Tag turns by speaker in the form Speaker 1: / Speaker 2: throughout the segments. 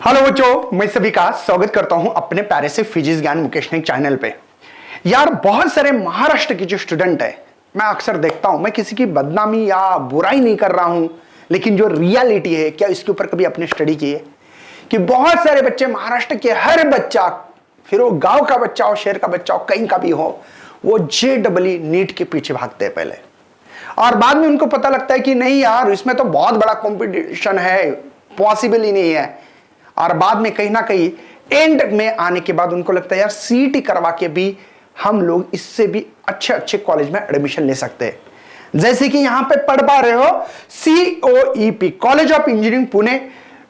Speaker 1: Hello बच्चों, मैं सभी का स्वागत करता हूं अपने प्यारे से फिजिक्स ज्ञान मुकेशनिक चैनल पे। यार बहुत सारे महाराष्ट्र के जो स्टूडेंट है, मैं अक्सर देखता हूं, मैं किसी की बदनामी या बुराई नहीं कर रहा हूं, लेकिन जो रियलिटी है, क्या इसके ऊपर कभी आपने स्टडी की है कि बहुत सारे बच्चे महाराष्ट्र के, हर बच्चा, फिर वो गांव का बच्चा हो, शहर का बच्चा हो, कहीं का भी हो, वो JEE नीट के पीछे भागते हैं पहले, और बाद में उनको पता लगता है कि नहीं यार, इसमें तो बहुत बड़ा कंपटीशन है, पॉसिबल ही नहीं है। और बाद में कहीं ना कहीं एंड में आने के बाद उनको लगता है यार CET करवा के भी हम लोग इससे भी अच्छे अच्छे कॉलेज में एडमिशन ले सकते हैं। जैसे कि यहां पे पढ़ पा रहे हो COEP, college of engineering Pune,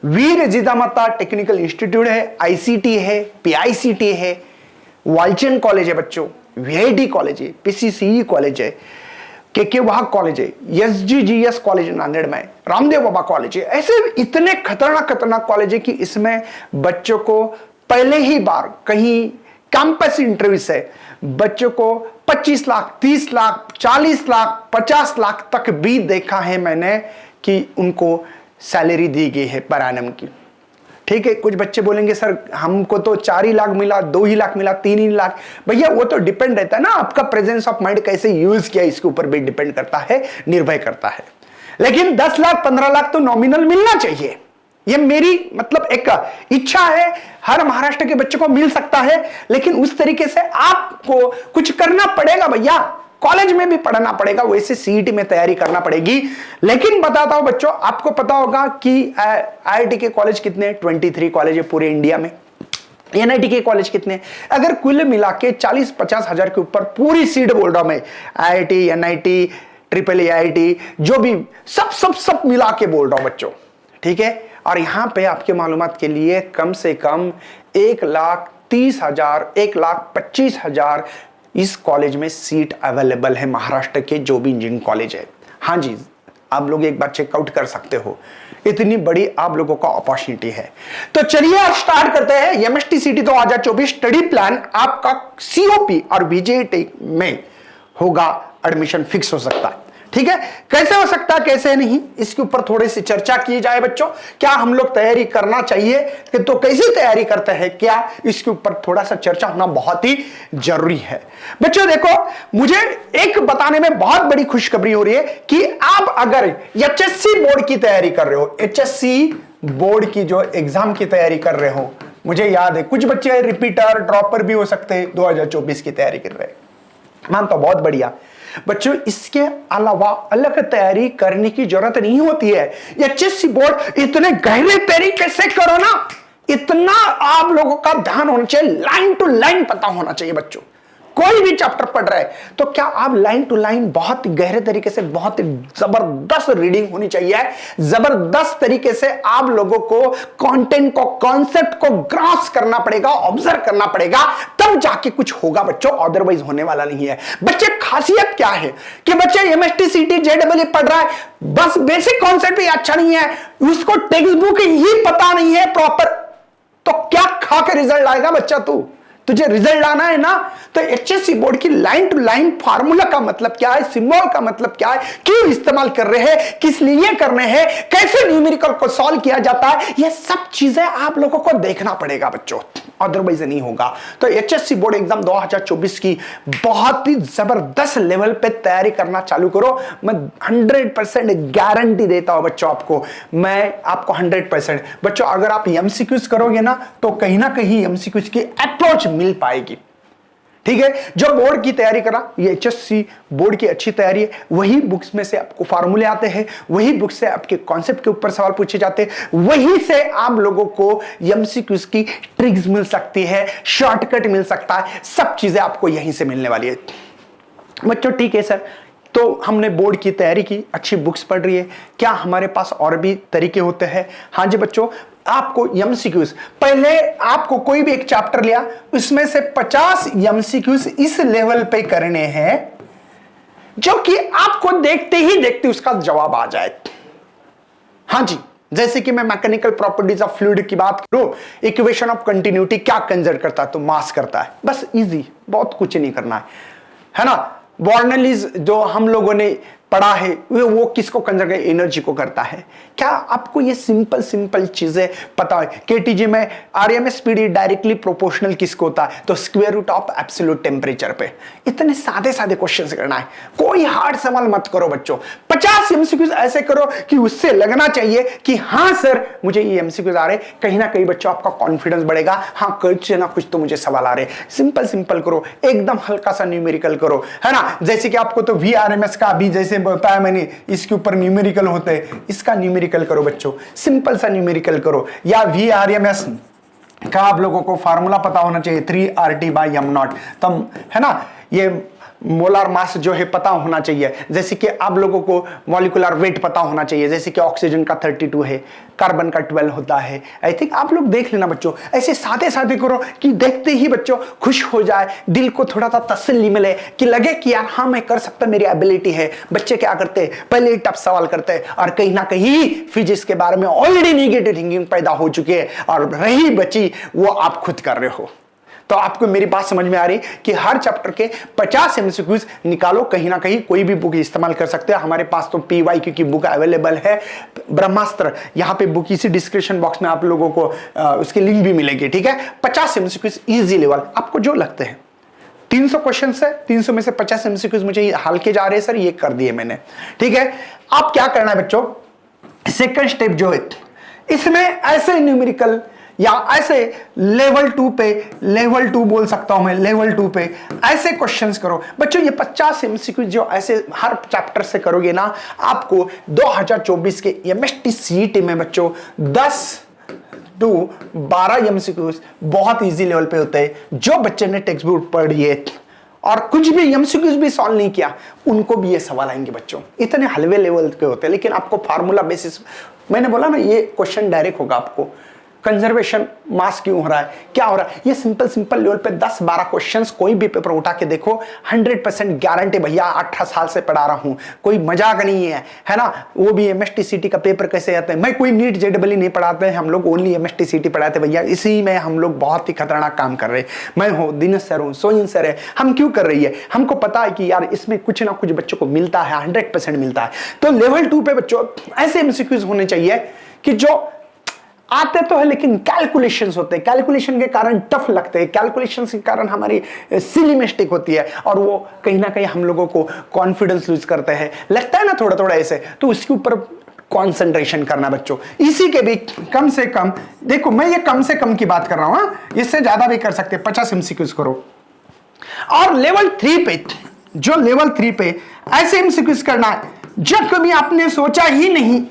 Speaker 1: Veer Jijamata technical institute है, ICT है, PICT है, वालचंद कॉलेज है बच्चों, VIT कॉलेज है, PCCE कॉलेज है, के वाहक कॉलेज है, SGGS कॉलेज नांदेड़ में, रामदेव बाबा कॉलेज है। ऐसे इतने खतरनाक कॉलेज है कि इसमें बच्चों को पहले ही बार कहीं कैंपस इंटरव्यू से बच्चों को 25 लाख, 30 लाख, 40 लाख, 50 लाख तक भी देखा है मैंने कि उनको सैलरी दी गई है पर एनम की। ठीक है, कुछ बच्चे बोलेंगे सर हमको तो 4 ही लाख मिला, 2 ही लाख मिला, 3 ही लाख। भैया वो तो डिपेंड रहता है ना, आपका प्रेजेंस ऑफ माइंड कैसे यूज किया इसके ऊपर भी डिपेंड करता है, निर्भर करता है। लेकिन 10 लाख 15 लाख तो नॉमिनल मिलना चाहिए, ये मेरी मतलब एक इच्छा है, हर महाराष्ट्र के बच्चे को मिल सकता है, लेकिन उस तरीके से आपको कुछ करना पड़ेगा भैया, कॉलेज में भी पढ़ना पड़ेगा, वैसे CET में तैयारी करना पड़ेगी। लेकिन बताता हूं बच्चों, आपको पता होगा कि IIT के कॉलेज कितने, 23 कॉलेज है पूरे इंडिया में। NIT के कॉलेज कितने, अगर कुल मिला के 40-50 हजार के ऊपर पूरी सीट बोल रहा हूं मैं, IIT, NIT, IIIT, जो भी सब मिला के बोल रहा हूं बच्चों, ठीक है। और यहां पे आपके मालूमात के लिए कम से कम 1,30,000, 1,25,000 इस कॉलेज में सीट अवेलेबल है, महाराष्ट्र के जो भी इंजीनियरिंग कॉलेज है। हाँ जी, आप लोग एक बार चेकआउट कर सकते हो, इतनी बड़ी आप लोगों का अपॉर्चुनिटी है। तो चलिए आज स्टार्ट करते हैं। MST CET 2024 स्टडी प्लान आपका COP और VJT में होगा, एडमिशन फिक्स हो सकता है। ठीक है, कैसे हो सकता है कैसे नहीं, इसके ऊपर थोड़ी सी चर्चा की जाए बच्चों। क्या हम लोग तैयारी करना चाहिए, तो कैसी तैयारी करते हैं, क्या इसके ऊपर थोड़ा सा चर्चा होना बहुत ही जरूरी है। बच्चों देखो, मुझे एक बताने में बहुत बड़ी खुशखबरी हो रही है कि आप अगर HSC बोर्ड की तैयारी कर रहे हो, HSC बोर्ड की जो एग्जाम की तैयारी कर रहे हो, मुझे याद है कुछ बच्चे रिपीटर ड्रॉपर भी हो सकते हैं, 2024 की तैयारी कर रहे हैं, मानता हूं, बहुत बढ़िया। बच्चों इसके अलावा अलग तैयारी करने की जरूरत नहीं होती है। HSC बोर्ड इतने गहरे तरीके से करो ना, इतना आप लोगों का ध्यान होना चाहिए, लाइन टू लाइन पता होना चाहिए बच्चों। कोई भी चैप्टर पढ़ रहे हैं तो क्या आप लाइन टू लाइन बहुत गहरे तरीके से, बहुत जबरदस्त रीडिंग होनी चाहिए, जबरदस्त तरीके से आप लोगों को कंटेंट को, कॉन्सेप्ट को ग्रास्प करना पड़ेगा, ऑब्जर्व करना पड़ेगा, तब जाके कुछ होगा बच्चों, अदरवाइज होने वाला नहीं है। बच्चे खासियत क्या है कि बच्चे MST CET JEE पढ़ रहा है, बस बेसिक कॉन्सेप्ट भी अच्छा नहीं है, उसको टेक्स्ट बुक ही पता नहीं है प्रॉपर, तो क्या खा के रिजल्ट आएगा बच्चा? तुझे रिजल्ट लाना है ना, तो HSC बोर्ड की लाइन टू लाइन फार्मूला का मतलब क्या है, सिंबल का मतलब क्या है, क्यों इस्तेमाल कर रहे हैं, किस लिए करने हैं, कैसे न्यूमेरिकल को सॉल्व किया जाता है, ये सब चीजें आप लोगों को देखना पड़ेगा बच्चों, अदरवाइज नहीं होगा। तो HSC बोर्ड एग्जाम 2024 की बहुत ही जबरदस्त लेवल पे तैयारी करना चालू करो। मैं 100% गारंटी देता हूं बच्चों आपको, मैं आपको 100%। बच्चों अगर आप MCQs करोगे ना, तो कहीं ना कहीं MCQs की अप्रोच मिल पाएगी। ठीक है, जो बोर्ड की तैयारी करा, ये HSC बोर्ड की अच्छी तैयारी है, वही बुक्स में से आपको फार्मूले आते हैं, वही बुक से आपके कॉन्सेप्ट के ऊपर सवाल पूछे जाते हैं, वही से आप लोगों को MCQs की ट्रिक्स मिल सकती है, शॉर्टकट मिल सकता है, सब चीजें आपको यहीं से मिलने वाली है बच्चों। ठीक है सर, तो हमने बोर्ड की तैयारी की, अच्छी बुक्स पढ़ रही है, क्या हमारे पास और भी तरीके होते हैं? हाँ जी बच्चों, आपको MCQs, पहले आपको कोई भी एक चैप्टर लिया, उसमें से 50 MCQs इस लेवल पे करने हैं जो कि आपको देखते ही देखते उसका जवाब आ जाए। हाँ जी, जैसे कि मैं मैकेनिकल प्रॉपर्टीज ऑफ फ्लूइड की बात करूं, इक्वेशन ऑफ कंटिन्यूटी क्या कंसिडर करता है, तो मास करता है, बस इजी, बहुत कुछ नहीं करना है ना। बर्नौलीज जो हम लोगों ने पढ़ा है वो किसको कंजर्व करता है? एनर्जी को करता है। क्या आपको ये सिंपल सिंपल चीजें पता है? केटीजी में आरएमएस स्पीड डायरेक्टली प्रोपोर्शनल किसको होता है? तो square root of absolute temperature पे। इतने सादे सादे क्वेश्चन करना है, कोई हार्ड सवाल मत करो बच्चों। 50 एमसीक्यूज ऐसे करो कि उससे लगना चाहिए कि हाँ सर मुझे ये एमसीक्यूज आ रहे, कहीं ना कहीं बच्चों आपका कॉन्फिडेंस बढ़ेगा, हाँ कुछ ना कुछ तो मुझे सवाल आ रहे। सिंपल सिंपल करो, एकदम हल्का सा न्यूमेरिकल करो, है ना। जैसे कि आपको तो वीआरएमएस का भी जैसे बताया मैंने, इसके ऊपर न्यूमेरिकल होते हैं, इसका न्यूमेरिकल करो बच्चों, सिंपल सा न्यूमेरिकल करो। या वीआरएमएस का आप लोगों को फार्मूला पता होना चाहिए 3RT/m0, तब है ना। ये मोलार मास जो है पता होना चाहिए, जैसे कि आप लोगों को मॉलिक्यूलर वेट पता होना चाहिए, जैसे कि ऑक्सीजन का 32 है, कार्बन का 12 होता है। आई थिंक आप लोग देख लेना बच्चों, ऐसे सादे सादे करो कि देखते ही बच्चों खुश हो जाए, दिल को थोड़ा सा तसल्ली मिले, कि लगे कि यार हाँ मैं कर सकता, मेरी एबिलिटी है। बच्चे क्या करते हैं, पहले ही टफ सवाल करते हैं और कहीं ना कहीं फिजिक्स के बारे में ऑलरेडी नेगेटिव थिंकिंग पैदा हो चुकी है, और रही बची वो आप खुद कर रहे हो। तो आपको मेरी बात समझ में आ रही कि हर चैप्टर के 50 एमसीक्यूज निकालो, कहीं ना कहीं कोई भी बुक इस्तेमाल कर सकते हैं। हमारे पास तो पीवाईक्यू की बुक अवेलेबल है, ब्रह्मास्त्र, यहाँ पे बुक इसी डिस्क्रिप्शन बॉक्स में आप लोगों को उसकी लिंक भी मिलेगी, ठीक है। 50 एमसीक्यूज इजी लेवल, आपको जो लगते हैं। 300 क्वेश्चन है, 300 में से 50 एमसीक्यूज मुझे हल्के जा रहे हैं सर, ये कर दिए मैंने, ठीक है। आप क्या करना है बच्चों, सेकंड स्टेप जो है इसमें ऐसे न्यूमेरिकल या ऐसे लेवल 2 पे, लेवल 2 बोल सकता हूं मैं, लेवल 2 पे ऐसे क्वेश्चंस करो बच्चों। ये 50 एमसीक्यू जो ऐसे हर चैप्टर से करोगे ना, आपको 2024 के एमएसटी सीईटी में बच्चों 10 to 12 एमसीक्यूज बहुत इजी लेवल पे होते हैं। जो बच्चे ने टेक्स्ट बुक पढ़ी है और कुछ भी एमसीक्यूज भी सॉल्व नहीं किया, उनको भी ये सवाल आएंगे बच्चों। इतने हलवे लेवल के होते हैं, लेकिन आपको फार्मूला बेसिस, मैंने बोला ना ये क्वेश्चन डायरेक्ट होगा आपको, कंजर्वेशन मास क्यों हो रहा है, क्या हो रहा है, ये सिंपल सिंपल लेवल पे 10-12 क्वेश्चंस कोई भी पेपर उठा के देखो, 100% गारंटी भैया, 18 साल से पढ़ा रहा हूं, कोई मजाक नहीं है ना। वो भी एमएसटीसीटी का पेपर कैसे आते हैं, मैं कोई नीट जेडबल नहीं पढ़ाते हैं, हम लोग ओनली एमएसटीसीटी पढ़ाते भैया। इसी में हम लोग बहुत ही खतरनाक काम कर रहे हैं। मैं हूँ, दिनेश सर हूँ, सोइन सर है। हम क्यों कर रही है, हमको पता है कि यार इसमें कुछ ना कुछ बच्चों को मिलता है, 100% मिलता है। तो लेवल 2 पे बच्चों ऐसे एमसीक्यूज होने चाहिए कि जो आते तो है लेकिन कैलकुलेशंस होते हैं, कैलकुलेशन के कारण टफ लगते हैं, कैलकुलेशंस के कारण हमारी सिली मिस्टेक होती है, और वो कहीं ना कहीं हम लोगों को कॉन्फिडेंस लूज करते हैं, लगता है ना थोड़ा थोड़ा ऐसे। तो उसके ऊपर कॉन्सेंट्रेशन करना बच्चों। इसी के भी कम से कम, देखो मैं ये कम से कम की बात कर रहा हूं, इससे ज्यादा भी कर सकते हैं, 50 एमसीक्यूज करो। और लेवल 3 पे, जो लेवल 3 पे ऐसे एमसीक्यूज करना है जब कभी आपने सोचा ही नहीं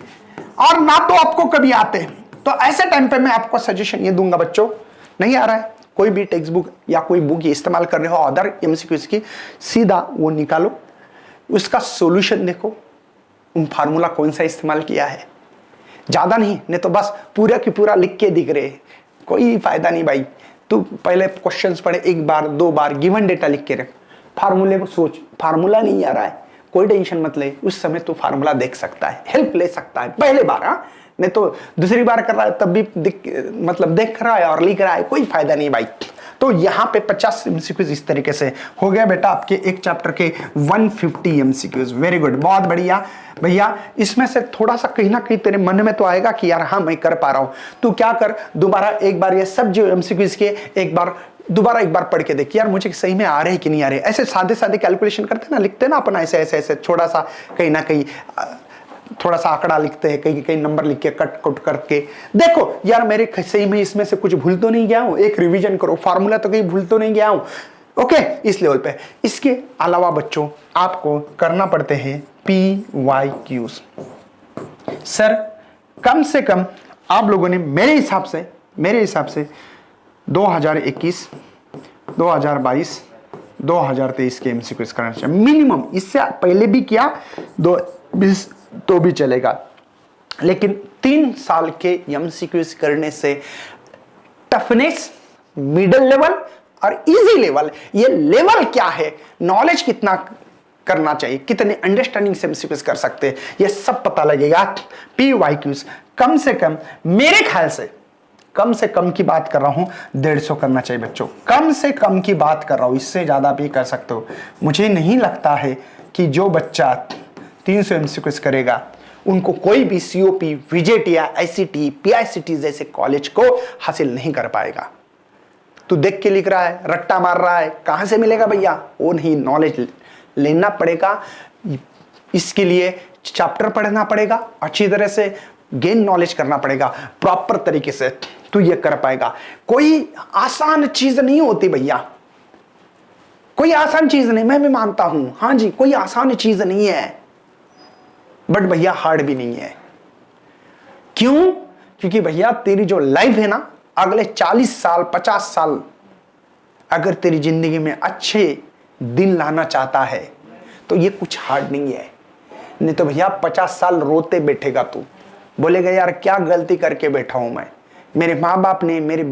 Speaker 1: और ना तो आपको कभी आते। तो ऐसे टाइम पे मैं आपको सजेशन ये दूंगा बच्चों, नहीं आ रहा है कोई भी टेक्स्ट बुक या कोई बुक ये इस्तेमाल कर रहे हो अदर एमसीक्यूज की, सीधा वो निकालो, उसका सॉल्यूशन देखो, उन फार्मूला कौन सा इस्तेमाल किया है, ज्यादा नहीं तो बस पूरा की पूरा लिख के दिख रहे, कोई फायदा नहीं भाई। तू पहले क्वेश्चंस पढ़े, 1 बार 2 बार गिवन डेटा लिख के रख, फार्मूले को सोच, फार्मूला नहीं आ रहा है कोई टेंशन मत ले, उस समय तू फार्मूला देख सकता है, हेल्प ले सकता है पहले बार, हाँ नहीं तो दूसरी बार कर रहा है तब भी मतलब देख रहा है और लिख रहा है, कोई फायदा नहीं भाई। तो यहाँ पे 50 एमसीक्यूज इस तरीके से हो गया बेटा आपके एक चैप्टर के 150 एमसीक्यूज। वेरी गुड, बहुत बढ़िया भैया। इसमें से थोड़ा सा कहीं ना कहीं तेरे मन में तो आएगा कि यार हाँ मैं कर पा रहा हूँ, तू क्या कर, दोबारा एक बार ये सब जो एमसीक्यूज के एक बार पढ़ के देख यार मुझे सही में आ रहे हैं कि नहीं आ रहे। ऐसे सादे सादे कैलकुलेशन करते ना, लिखते ना अपना ऐसे ऐसे ऐसे, थोड़ा सा कहीं ना कहीं थोड़ा सा आंकड़ा लिखते हैं, कहीं कहीं नंबर लिख के कट कट करके देखो यार मेरे सही में इसमें से कुछ भूल तो नहीं गया हूं, एक रिवीजन करो, फार्मूला तो कहीं भूल तो नहीं गया हूं। ओके, इस लेवल पे। इसके अलावा बच्चों आपको करना पड़ते हैं PYQs। सर कम से कम आप लोगों ने मेरे हिसाब से 2021, 2022, 2023 के एमसीक्यूज करना चाहिए मिनिमम। इससे पहले भी किया 2020 तो भी चलेगा, लेकिन 3 साल के एमसीक्यूज करने से टफनेस, मिडिल लेवल और इजी लेवल, ये लेवल क्या है, नॉलेज कितना करना चाहिए, कितने अंडरस्टैंडिंग से एमसीक्यूज कर सकते हैं, ये सब पता लगेगा। PYQs कम से कम मेरे ख्याल से कम से कम की बात कर रहा हूं, 150 करना चाहिए बच्चों, कम से कम की बात कर रहा हूं, इससे ज्यादा भी कर सकते हो। मुझे नहीं लगता है कि जो बच्चा 300 एमसीक्यूज करेगा, उनको कोई भी सीओपी, विजेट या आईसीटी, पीआईसीटी जैसे कॉलेज को हासिल नहीं कर पाएगा। तू देख के लिख रहा है, रट्टा मार रहा है, कहां से मिलेगा भैया? वो नहीं, नॉलेज लेना पड़ेगा। इसके लिए चैप्टर पढ़ना पड़ेगा, अच्छी तरह से गेन नॉलेज करना पड़ेगा, प्रॉपर तरीके से तू ये कर पाएगा। कोई आसान चीज नहीं होती भैया, कोई आसान चीज नहीं, मैं भी मानता हूं, हाँ जी, कोई आसान चीज नहीं है, बट भैया हार्ड भी नहीं है। क्यों? क्योंकि भैया तेरी जो लाइफ है ना, अगले 40 साल 50 साल अगर तेरी जिंदगी में अच्छे दिन लाना चाहता है तो ये कुछ हार्ड नहीं है। नहीं तो भैया 50 साल रोते बैठेगा तू, बोलेगा यार क्या गलती करके बैठा हूं मैं, मेरे माँ बाप ने, मेरे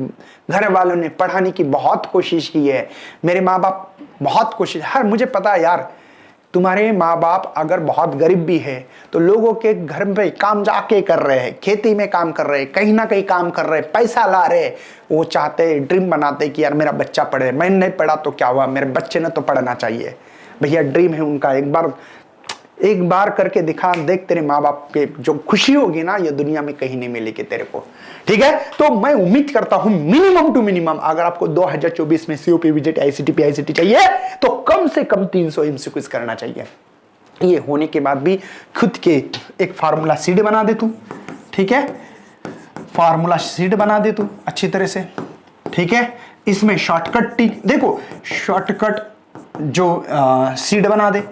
Speaker 1: घर वालों ने पढ़ाने की बहुत कोशिश की है, मेरे माँ बाप बहुत कोशिश, हर मुझे पता है यार, तुम्हारे माँ बाप अगर बहुत गरीब भी है तो लोगों के घर में काम जाके कर रहे हैं, खेती में काम कर रहे हैं, कहीं ना कहीं काम कर रहे हैं, पैसा ला रहे हैं, वो चाहते, ड्रीम बनाते कि यार मेरा बच्चा पढ़े, मैंने नहीं पढ़ा तो क्या हुआ, मेरे बच्चे ने तो पढ़ना चाहिए। भैया ड्रीम है उनका, एक बार करके दिखा, देख तेरे माँ बाप के जो खुशी होगी ना, ये दुनिया में कहीं नहीं मिलेगी तेरे को। ठीक है, तो मैं उम्मीद करता हूं मिनिमम टू मिनिमम अगर आपको 2024 में सीओपी, विजेट, आईसीटी, पीआईसीटी चाहिए तो कम से कम 300 एमसीक्यूज करना चाहिए। ये होने के बाद भी खुद के एक फार्मूला सीड बना दे तू, ठीक है, फार्मूला सीड बना दे तू अच्छी तरह से, ठीक है। इसमें शॉर्टकट देखो, शॉर्टकट जो सीड बना दे,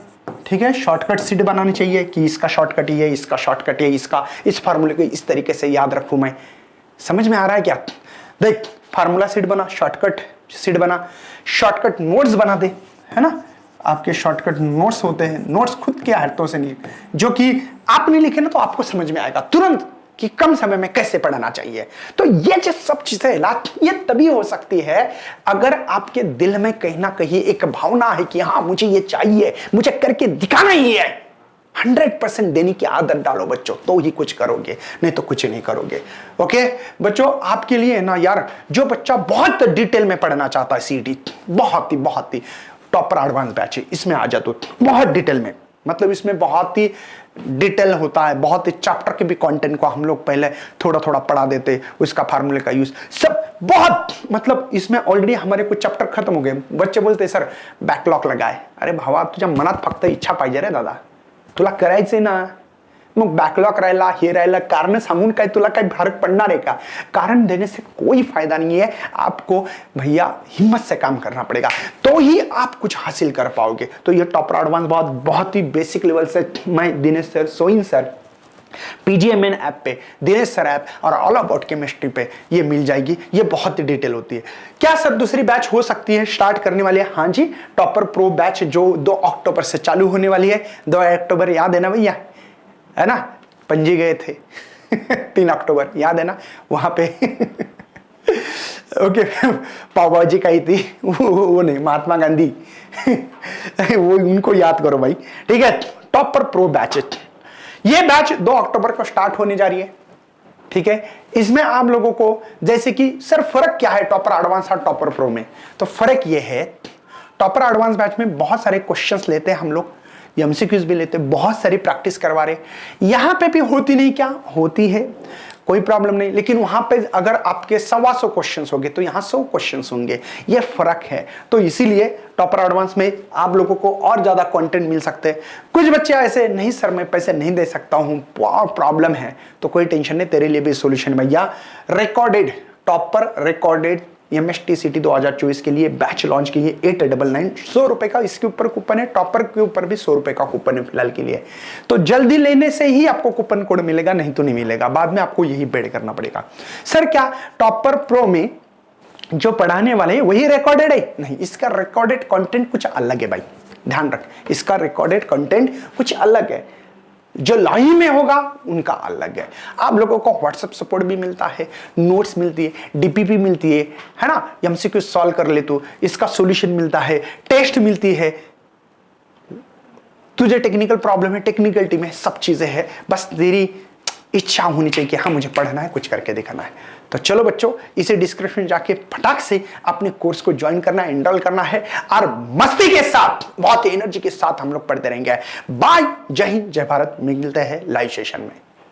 Speaker 1: ठीक है, शॉर्टकट सीड बनानी चाहिए कि इसका शॉर्टकट ये, इसका शॉर्टकट ये, इसका इस फार्मूले को इस तरीके से याद रखूं मैं। समझ में आ रहा है क्या? देख, फार्मूला सीड बना, शॉर्टकट सीड बना, शॉर्टकट नोट्स बना दे, है ना। आपके शॉर्टकट नोट्स होते हैं, नोट्स खुद के हाथों से नहीं, जो कि आपने लिखे ना तो आपको समझ में आएगा तुरंत कि कम समय में कैसे पढ़ना चाहिए। तो ये जो सब चीजें ये तभी हो सकती है अगर आपके दिल में कहीं ना कहीं एक भावना है कि हाँ मुझे ये चाहिए, मुझे करके दिखाना ही है। 100% देने की आदत डालो बच्चों, तो ही कुछ करोगे, नहीं तो कुछ नहीं करोगे। ओके बच्चों, आपके लिए ना यार, जो बच्चा बहुत डिटेल में पढ़ना चाहता है सीटी, बहुत ही टॉपर एडवांस बैच है, इसमें आ जाते बहुत डिटेल में, मतलब इसमें बहुत ही डिटेल होता है, बहुत ही चैप्टर के भी कंटेंट को हम लोग पहले थोड़ा थोड़ा पढ़ा देते, उसका फार्मूले का यूज सब बहुत, मतलब इसमें ऑलरेडी हमारे कुछ चैप्टर खत्म हो गए। बच्चे बोलते सर बॅकलॉग लगाय, अरे भावा तुझ्या मनात फक्त इच्छा पाहिजे रे दादा, तुला करायचंय ना, मग बॅकलॉग राहिला हे राहिला, कारण सांगून काय तुला काय फरक पडणार आहे का? कारण देने से कोई फायदा नहीं है। आपको भैया हिम्मत से काम करना पड़ेगा, तो ही आप कुछ हासिल कर पाओगे। तो ये टॉपर एडवांस बहुत ही बेसिक लेवल से मैं Dinesh sir, Soin sir, पीजीएमएन app पे, दिनेश सर ऐप और ऑल अबाउट केमिस्ट्री पे ये मिल जाएगी। ये बहुत ही डिटेल होती है। क्या सर दूसरी बैच हो सकती है, स्टार्ट करने वाली है? हाँ जी, टॉपर प्रो बैच जो 2 अक्टूबर से चालू होने वाली है। 2 अक्टूबर याद है ना भैया, है ना, पणजी गए थे 3 अक्टूबर याद है ना, वहां पे ओके पाव भाजी खाई थी, वो नहीं, महात्मा गांधी वो उनको याद करो भाई, ठीक है। टॉपर प्रो बैच, ये बैच 2 अक्टूबर को स्टार्ट होने जा रही है, ठीक है। इसमें आप लोगों को जैसे कि सर फर्क क्या है टॉपर एडवांस और टॉपर प्रो में, तो फर्क ये है, टॉपर एडवांस बैच में बहुत सारे क्वेश्चंस लेते हैं हम लोग, एमसीक्यूज भी लेते, बहुत सारी प्रैक्टिस करवा रहे। यहां पे भी होती नहीं, क्या होती है, कोई प्रॉब्लम नहीं, लेकिन वहां पे अगर आपके 125 क्वेश्चंस होंगे तो यहां 100 क्वेश्चंस होंगे, ये फर्क है। तो इसीलिए टॉपर एडवांस में आप लोगों को और ज्यादा कंटेंट मिल सकते हैं। कुछ बच्चे ऐसे नहीं सर मैं पैसे नहीं दे सकता हूं, प्रॉब्लम है, तो कोई टेंशन नहीं, तेरे लिए भी सोल्यूशन भैया। रिकॉर्डेड टॉपर रिकॉर्डेड MSTCT 2024 के लिए बैच लॉन्च की है 899, 100 रुपए का इसके ऊपर कूपन है, टॉपर के ऊपर भी 100 रुपए का कूपन है फिलहाल के लिए। तो जल्दी लेने से ही आपको कूपन कोड मिलेगा, नहीं तो नहीं मिलेगा, बाद में आपको यही पेड करना पड़ेगा। सर क्या टॉपर प्रो में जो पढ़ाने वाले हैं वही रिकॉर्डेड है? नहीं, इसका रिकॉर्डेड कंटेंट कुछ अलग है भाई, ध्यान रख, इसका रिकॉर्डेड कंटेंट कुछ अलग है, जो लाइव में होगा उनका अलग है। आप लोगों को व्हाट्सएप सपोर्ट भी मिलता है, नोट्स मिलती है, डीपीपी मिलती है ना, एमसीक्यू सॉल्व कर ले तो इसका सॉल्यूशन मिलता है, टेस्ट मिलती है, तुझे टेक्निकल प्रॉब्लम है टेक्निकल टीम है, सब चीजें हैं, बस तेरी इच्छा होनी चाहिए कि हाँ मुझे पढ़ना है, कुछ करके दिखाना है। तो चलो बच्चों, इसे डिस्क्रिप्शन में जाके फटाक से अपने कोर्स को ज्वाइन करना है, एनरोल करना है और मस्ती के साथ, बहुत एनर्जी के साथ हम लोग पढ़ते रहेंगे। बाय, जय हिंद, जय भारत। मिलते हैं लाइव सेशन में।